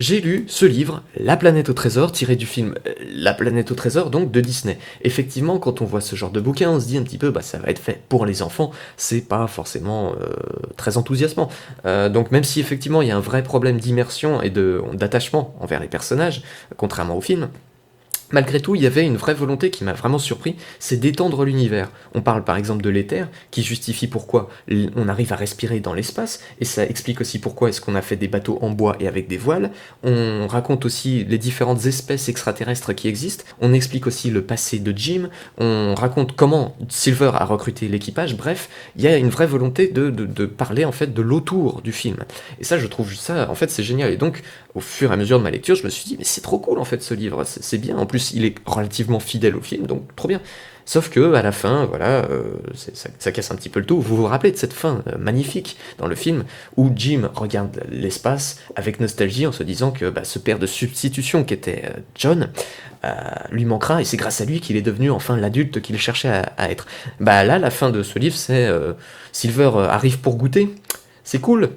J'ai lu ce livre, La planète au trésor, tiré du film La planète au trésor, donc de Disney. Effectivement, quand on voit ce genre de bouquin, on se dit un petit peu, bah, ça va être fait pour les enfants, c'est pas forcément très enthousiasmant. Donc même si effectivement il y a un vrai problème d'immersion et d'attachement envers les personnages, contrairement au film, malgré tout, il y avait une vraie volonté qui m'a vraiment surpris, c'est d'étendre l'univers. On parle par exemple de l'éther, qui justifie pourquoi on arrive à respirer dans l'espace, et ça explique aussi pourquoi est-ce qu'on a fait des bateaux en bois et avec des voiles. On raconte aussi les différentes espèces extraterrestres qui existent. On explique aussi le passé de Jim. On raconte comment Silver a recruté l'équipage. Bref, il y a une vraie volonté de parler en fait de l'autour du film. Et ça, je trouve ça, en fait, c'est génial. Et donc, au fur et à mesure de ma lecture, je me suis dit, mais c'est trop cool en fait ce livre, c'est bien. En plus, il est relativement fidèle au film, donc trop bien. Sauf que à la fin, voilà, ça casse un petit peu le tout. Vous vous rappelez de cette fin magnifique dans le film où Jim regarde l'espace avec nostalgie en se disant que bah, ce père de substitution qui était John lui manquera et c'est grâce à lui qu'il est devenu enfin l'adulte qu'il cherchait à être. Bah là, la fin de ce livre, c'est Silver arrive pour goûter. C'est cool,